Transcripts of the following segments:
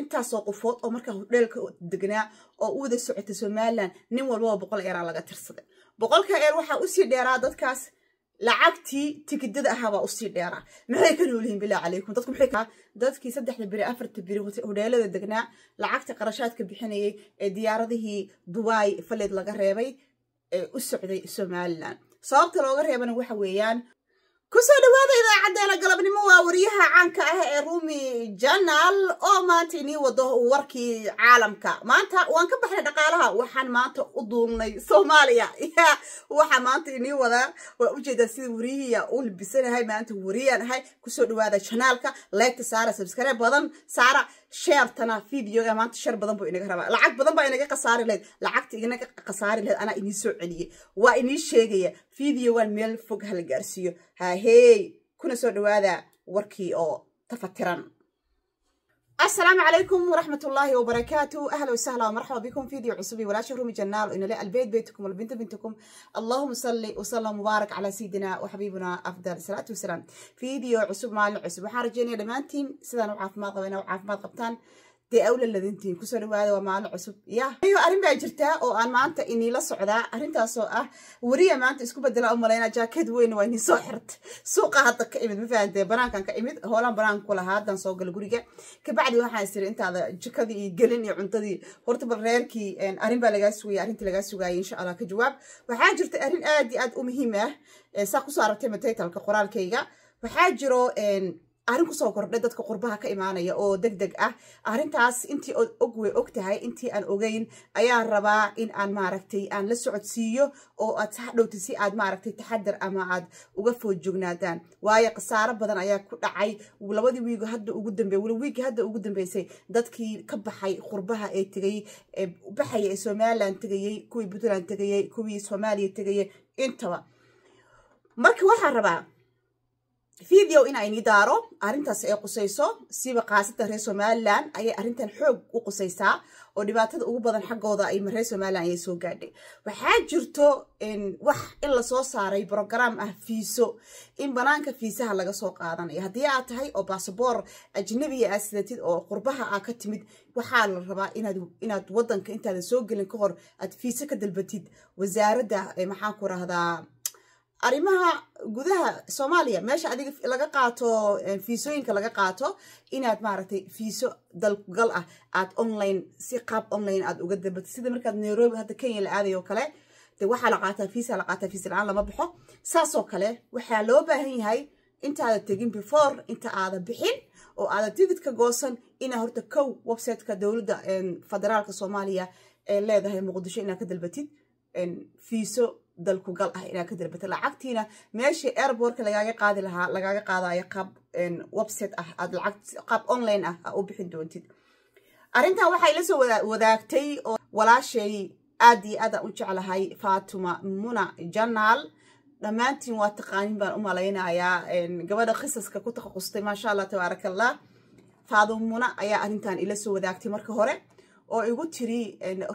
intaas oo qofood oo marka hodheelka deganaa oo u wada socotay Somaliland nin walba 100 euro laga tirsaday 100 euro waxa u sii dheeraa dadkaas lacagtii tikidada ahaa u sii dheeraa maxay ka noolyihiin bilaa calaykum dadku maxay ka dadkii 3 biri 4 biri hodheelada deganaa lacagta qarashaadka bixinayay ee diyaaradihii Dubai faleed laga reebay u socday Somaliland sababta looga reebana waxa weeyaan kusoo dhawaada idaacaddeena galabnimo waa wariyaha caanka ah ee Rumi Journal oo maanta inii wado warkii caalamka maanta waan ka baxnay dhaqaalaha waxaan maanta u duulnay Soomaaliya waxa maanta inii wada waa u jeedaa sida wariyaha uu libisanahay maanta wariyaan ahay kusoo dhawaada channelka like saara subscribe badan saara share tana videoga maanta share badan buu inaga rabaa lacag badan baa inaga qasaari lahayd lacagta inaga qasaari lahayd ana inii soo celiyay waa inii sheegaya videogan meel fog hal gaarsiyo هاي كنا سو دوادا وركي او تفترن السلام عليكم ورحمة الله وبركاته أهلا وسهلا ومرحبا بكم في فيديو عصبي ولا شهر جنال إن لا البيت بيتكم والبنت بنتكم اللهم صل وسلم وبارك على سيدنا وحبيبنا أفضل الصلاة والسلام فيديو عصب مع العصب وحارجيني لمانتين سيدنا وعاف ما قبنا وعاف ما قبتان دي أولى الذين كسر هذا ومع العصب يا أيوة أرين بأجرتها أو أنا ما أنت إني لا صعدة أرين تاسوء وريا ما أنت إسكوب بدل أم لينا جاكيد وين صحرت سوق هذا كإمد مثلا بران كان كإمد هولا بران كل هذا سوق الجوريجة كبعد واحد يصير أنت هذا جكذي جلني عندي هرت بالرير كي أرين بلجاسوي أرين تلجاسوي إن شاء الله كجواب وحاجرت أرين أدي أد مهمة ساقو صارت متيت الكقرال كيجا وحاجروا أرين كسر كردة كقربها كإيمانية أو دق أرينتاس أنتي أقوى أكتها أنتي أن أوجين أيا الربا إن أن معركتي أن لسعود سيو أو أتحدو تسي أد معركتي تحدر أما أد وقفوا الجنادان ويا قصارة بدن أيا كل عي ولودي ويجو هدا وقدم بي ولويجي هدا وقدم بي سي دتكي كبحي قربها تجي بحي سومالان تجي كوي بطلان تجي كوي سومالي تجي أنتوا مركي واحد ربا فيديو إن أي ندارو أرنتاس أي قصيصو سيبا قاسة رئيس Somaliland أي أرنتان حوق وقصيصا ودباتد ugu badan xaqooda ay maray Somaliland ay soo gaadhay waxa jirto in wax in la soo saaray program ah fiiso in banaanka fiisaha laga soo qaadanayo hadii aad tahay oo passport ajnabi ah sidatid oo qurbaha ah ka timid waxa la rabaa inaad wadanka intaada soo gelin ka hor aad fiisa ka dalbatid wasaaradda maxaan ku raahdaa arrimaha gudaha Soomaaliya meesha adiga laga qaato fiisooyinka laga qaato inaad maaragtay fiiso dalgal ah aad online si qaab online aad uga dalbatid sida markaad Nairobi hadda Kenya la aadayo kale de waxa la qaataa fiisa la'aan lama baxo saasoo kale waxa loo baahan yahay inta aad tagin before inta aad bixin oo aad tigidhka goosan ina horta kow website-ka dawladda federaalka Soomaaliya ee leedahay Muqdisho inaad ka dalbatid fiiso dalku gal ah ina ka dalbata lacagtiina meeshii airport-ka lagaaga qaadi lahaa lagaaga qaadayo qaab website ah aad lacag qaab online ah u bixin doontid arinta waxay la soo wadaagtay oo walaashay aad iyo aad u jeclahay Fatuma Muna Journal dhamaantiin waa taqaanin baan u malaynayaa gabadha qisaska ku takhasustay ma sha Allah tabarakallah Fatuma Muna ayaa arintan ila soo wadaagtay marka hore oo igu tiri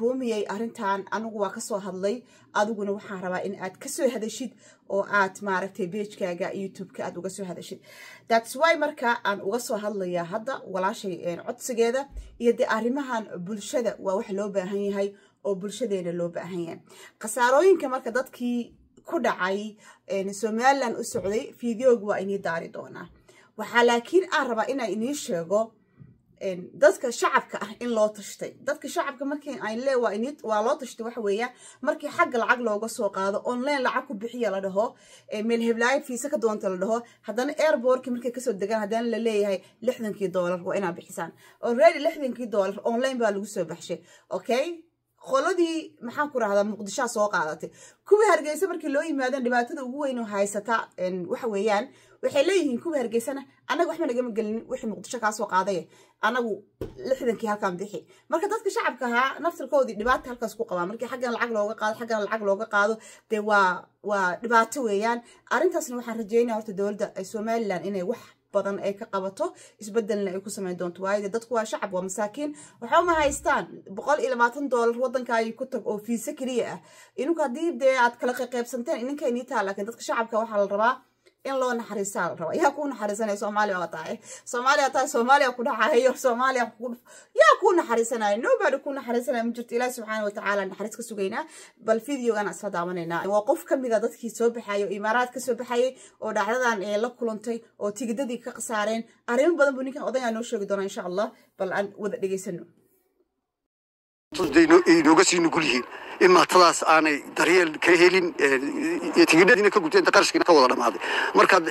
Rumiyay arintan anigu waa ka soo hadlay adiguna waxaan rabaa in aad ka soo hadashid oo aad maaragtay page-kaaga YouTube-ka aad uga soo hadashid that's why marka aan uga soo hadlaya hadda walaashay codsigeeda iyo de arrimahan bulshada waa wax loo baahan yahay oo bulshadeena loo baahan yahay qasaarooyinka marka dadkii ku dhacay Somaliland u socday videoga waa inii daari doonaa waxa laakiin aan rabaa in aan inii sheego dadka shacabka ah in loo tashtay dadka shacabka markii ay leeyahay waa loo tashtay waxa weeyaan markii xaq lacag looga soo qaado online lacag ku bixiya la dhaho meel heblaay fiisa ka doonta la dhaho hadana airport markii ka soo degan hadana la leeyahay $60 waa inaad bixisaan already $60 online baa lagu soo baxshay okay qoladii maxaan ku raahdaa Muqdisho soo qaadatay kuwa Hargeysa markii loo yimaadaan dhibaatada ugu weyn oo haysata waxa weeyaan waxay leeyihiin kuwa Hargeysana anaga wax ma naga magalin wixii Muqdisho ka soo qaaday anagu 60kii halkan bixi marka dadka shacabka ahaa naftirkoodii dhibaato halkaas ku qabaa markii xaggan lacag looga qaado de waa dhibaato weeyaan arintaasna waxaan rajaynayaa horta dawladda Somaliland inay wax badan ay ka qabato isbedelna ay ku sameyn doonto waayo dadku waa shacab waa masaakiin waxa ma haystaan $120 wadanka ay ku tag oo fiisa kaliya ah inuu hadii de aad kala qaybsanteen ininka inii taa laakiin dadka shacabka waxa la rabaa in loo naxariisaa raba yaa ku naxariisanay Soomaaliya waa tahay Soomaaliya ku dhacayo Soomaaliya yaa ku naxariisanay nobody ku naxariisanay ma jirto Ilaahay subhanahu wa ta'ala naxariis ka sugeynaa bal fiidiyogan asla daawanayna waa qof kamid ah dadkii soo baxayo Imaaraad ka soo baxayay oo dhacdadan ee la kulantay oo tigidadii ka qasaareen arrin badan buu ninkan odayga noo sheegi doona insha Allah bal aan wada dhageysano تدينو ينوغسي نقولين إما تلاس أنا دريال كهيلين يتجددين كقولين تقرشين كوضع ما هذا مركز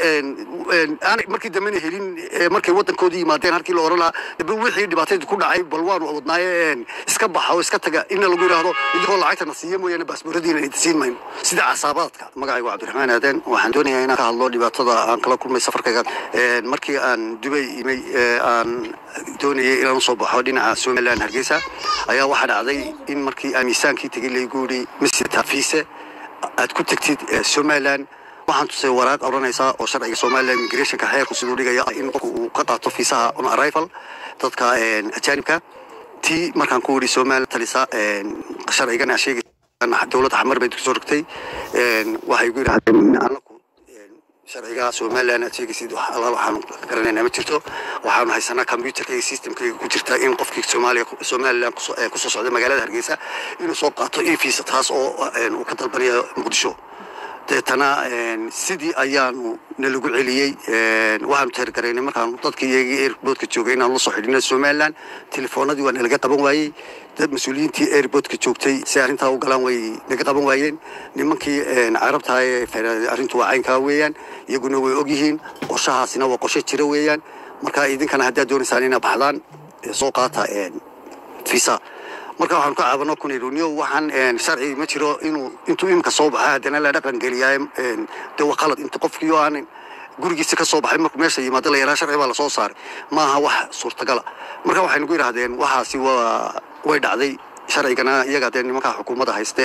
أنا مركز دمني هيلين مركز وطن كودي ما تين هركي لورلا بوحي دبعتين كل عيب بلوان ووضناي إسكبح أو إسكتجا إن لو هذا يدخل عيت النصيم ويانا بس بردين يتسين مين سيد عصابات مقعي عبد الرحمن هذين وحندوني هنا كالله دبعتها أنكلا كل ما يسافر كذا مركز أن دبي أن دوني إلى نصب حوالينا سوملان هرجيسة أيها واحد عادي إن مركي أميسان كي تقول لي يقولي مثل تفيسة أتكون تكتيد سوملان waxaan tusay waraaq oranaysa oo sharciga Soomaaliya immigration ka xeerku sidoo dhigaya in uu ka qaato fiisaha on arrival dadka ajaanibka tii markaan ku wari Soomaaliya talisa sharcigan sheegay dawladda xamar bay soo rogtay waxay ku yiraahdeen anagu sharciga Soomaaliya sheegaysid wax alla waxaan garanayna ma jirto waxaan haysanaa computerka systemka ku jirta in qofkii Soomaaliya ku soo socda magaalada Hargeysa inuu soo qaato e-visa taas oo uu ka dalbanayo Muqdisho تنا سيدي أيام نلقوا عليي وهم تركرين مركان ضدك يجي إيربود كتشوجين الله صحيحين السومالان تلفونات دي وأنا لقيت أبون واي مسؤولين تي إيربود كتشوجتي سعرين تاو قلام واي لقيت أبون وايين نمكي عربت هاي فعرين توعين كاويان يقولون ويوجيهن قشها سنا وقشة ترويان مركا إذا كان هدا دون سالين بحلان سوقاتها فيسا marka waxaan ku caawino kuniruniyo waxaan sharci ma jiro intuu imka soo baxay hadana la dhaqan galiyay dawaa qalad inta qofkii aan gurigiisa ka soo baxay markuu meesha yimaado la yaraa sharci baa la soo saaray ma aha wax suurtagal marka waxaan ugu yiraahdeen waxaasi way dhacday sharcigana iyaga nimanka xukuumadda haysta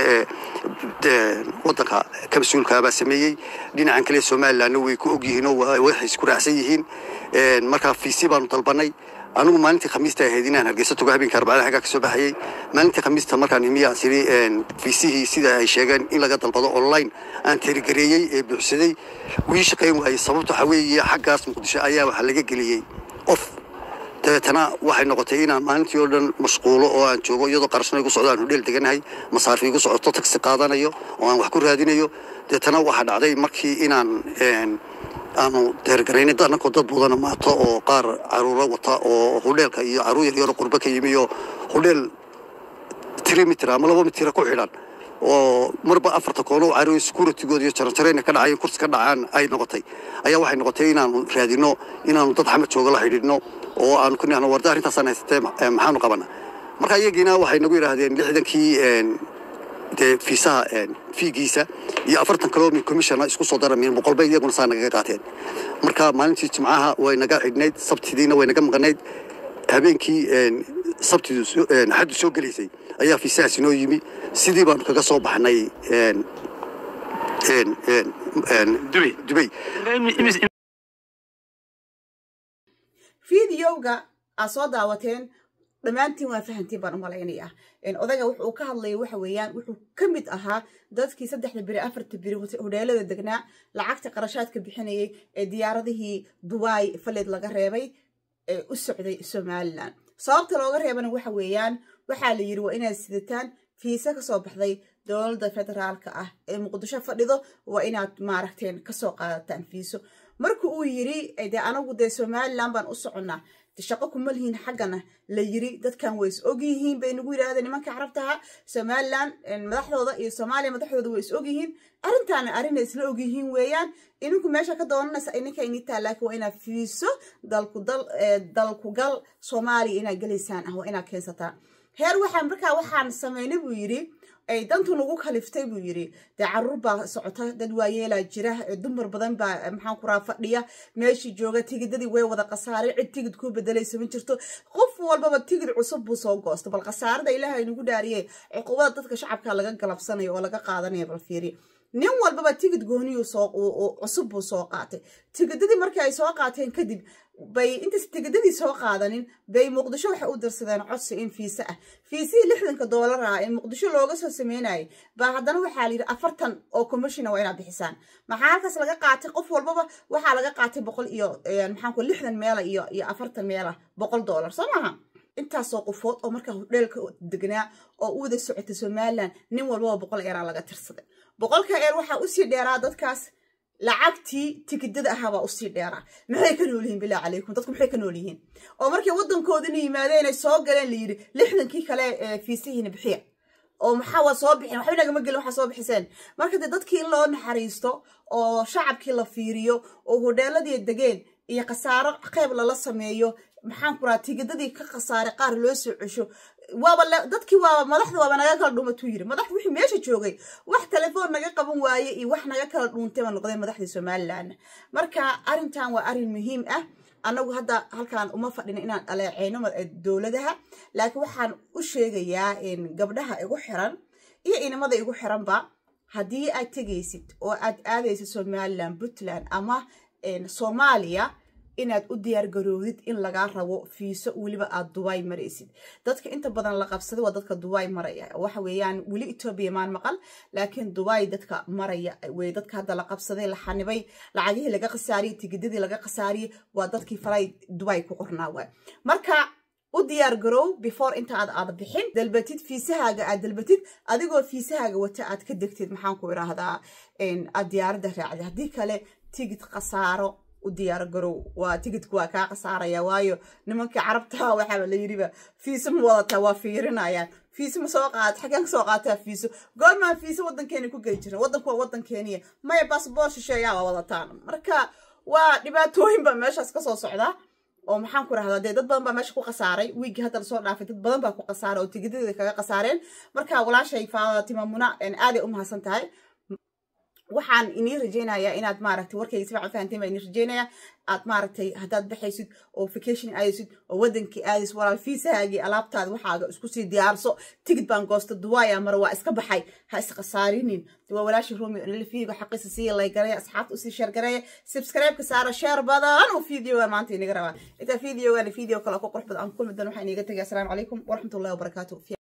wadanka ka mas'uulka ah sameeyay dhinacan kale Soomaaliland way ku ogyihiin oo way isku raacsan yihiin marka fiisi baan dalbanay أنا مالنتي خميس تهدينا هرجسة تجاهبين كربلاء حاجة كسبة حيي مالنتي خميس تمركان يميا سري في سيدا هاي شيئا إلا قد البضاء أونلاين أن تريجريي بحسدي ويش قيم هاي صببت حوي حاجة اسمه قدش أيام وحلقة جليي أوف تنا واحد نقطتين مالنتي يردن مشغولة أو أن شو يضو قرشنا يقول سعودان وديل تجن هاي مصارف يقول سعود تكس قاضنا يو وأن وحكور هذين يو تنا واحد عادي مركي إن أنا تركرين ده أنا كنت بودنا ما تا أو قار عرورة وتا أو هوديل كي عروي يورو قربة كي يميو هوديل 3 متر عمله 1 متر كوحدان ومربع أفرت كونه عروي سكورتي جودي شرشرين كان عين كرس كان عن أي نقطة أي واحد نقطتين أنا رادينو إن أنا تضحمت شغله حيدينو أو أنا كنا أنا ورداري تصنع ستة محانو قبنا مركا يجينا واحد نقول هذين لحدا كي في ساعة في جيسة يأفرتن كلامي كوميشن إسكو صدر من مقلبي يقول صانع قاتين مركا ما نتيجة معها وينجا عدنيد سبت دينا وينجا مغنيد هبين كي سبت حد سوق جليسي أيها في ساعة سنو يمي سيدي بان كقصوب حناي دبي فيديوغا أصودا وتين dhammaantiin waa fahantiin baan u malaynayaa odayga wuxuu ka hadlay waxa weeyaan wuxuu ka mid ahaa dadkii 3 biri 4 biri hoteelada degnaa lacagta qarashaadka bixinayay ee diyaaradihii Dubai faleed laga reebay u socday Soomaaliland sababta looga reebana waxa weeyaan waxa la yiri waa inaad sidataan fiisa ka soo baxday dawladda federaalka ah ee Muqdisho fadhido waa inaad maaragteen ka soo qaadataan fiiso markuu uu yiri anagu de Soomaaliland baan u soconaa shaqo kuma lihiin xaqana la yiri dadkan way is ogyihiin bay nagu yiraahdeen nimanka carabtaha Soomaaliland madaxdooda iyo Soomaaliya madaxdooda way is ogyihiin arintan arin isla ogyihiin weeyaan inuu meesha ka doonanaysa inka inta laakiin waa ina fiiso dalku gal Soomaaliya ina galeysaan ah waa ina keensataa heer waxaan sameeynay buu yiri ay dantu nagu khaliftay buu yiri carruur baa socota dad waayeela jira dumar badan baa maxaan ku raafadhiya meeshii jooga tigidadii way wada qasaareen cid tigid ku bedelaysa ma jirto qof walba tigid cusub buu soo goosto bal qasaarada Ilaahay nagu dhaariyay cuqubada dadka shacabka laga galabsanayo oo laga qaadanayo bal fiiri nin walbaba tigid gooniyu cusub buu soo qaatay tigidadii markii ay soo qaateen kadib bay intaas tigidadii soo qaadanin bay muqdisho waxa u dirsadeen codsi in fiisa ah fiisii $60 ah in muqdisho looga soo sameynay ba haddana waxa la yiri 40 oo commission waa inaad bixisaan maxaa halkaas laga qaatay qof walbaba waxa laga qaatay 100 iyo maxaan ku 60 meel iyo 40 meel $100 soo maaha intaasoo qofood oo markaa hodheelka deganaa oo u wada socotay Somaliland nin walba $100 laga tirsaday $100 waxa u sii dheeraa dadkaas lacagtii tikidada ahaa u sii dheeraa maxay ka nool yihiin bilaa calaykum dadku maxay ka nool yihiin oo markii wadankoodina yimaadeen ay soo galeen la yiri 60kii kale fiisihiina bixiya oo maxaa soo bixin waxba naga ma gelin waxa soo bixiseen marka dadkii in loo naxariisto oo shacabkii la fiiriyo oo hodheeladii degeen iyo qasaaro qayb la sameeyo maxaan ku raatay tigidadii ka qasaaray qaar loo soo cesho waaba dadkii waaba madaxda waaba naga kala dhumatuu yiri madaxdu wixii meesha joogay wax telefoon naga qaban waaye iyo wax naga kala dhuuntay ma noqday madaxda Somaliland marka arintan waa arin muhiim ah anagu hadda halkaan uma fadhina inaan dhaleeceyno dawladaha laakiin waxaan u sheegayaa in gabdhaha igu xiran iyo inamada igu xiranba hadii aad tagaysid oo aad aadaysid Somaliland Puntland ama Soomaaliya inaad u diyaar garoowid in laga rabo fiiso waliba aad Dubai maraysid dadka inta badan la qabsaday waa dadka Dubai maraya waxa weeyaan wali Ethiopia maan maqal laakiin Dubai dadka maraya way dadka hadda la qabsaday la xanibay lacagihii laga qasaariyay tigidadii laga qasaariyay waa dadkii faray Dubai ku qornaa way marka u diyaar garow before inta aad bixin dalbatid fiisahaaga aad dalbatid adigoo fiisahaaga wata aad ka degtid maxaan ku iraahdaa aad diyaarada raacday hadii kale tigid qasaaro u diyaar garow waa tigidku waa ka qasaaraya waayo nimanka carabta waxa la yiriba fiiso ma wadata waa fiirinayaan fiiso ma soo qaad xagan soo qaata fiiso goorma fiiso wadankeena ku gal jirin wadankeena ma passport shisheeya wadataan marka waa dhibaatooyin ba meeshaas ka soo socda oo maxaan ku raahdaa dad badan baa meesha ku qasaaray wiigi hadda soo dhaafay dad badan baa ku qasaaray oo tigidada kaga qasaareen marka walaashay Faatima Muna aad ay u mahadsan tahay waxaan inii rajeynayaa inaad maaragtay warkayga si fiican fahanteen baan inii rajeynayaa aad maaragtay hadaad baxaysid oo vacation aadaysid oo wadankii aadis walaal fiisahaagii alaabtaada waxaaga isku sii diyaarso tigid baan goosta Dubai mar waa iska baxay ha is qasaarinin waa walaashi Roomi in la fiigo xaqiisa si la gareeyo asxaabta u sii share gareeyo subscribe ka saara share badan oo fiidiyoga maanta inaga rabaa inta fiidiyoga kale ku qurux badan aan kulmi doon waxaan inaga tagay assalaamu calaykum wa rahmatullahi wa barakaatuh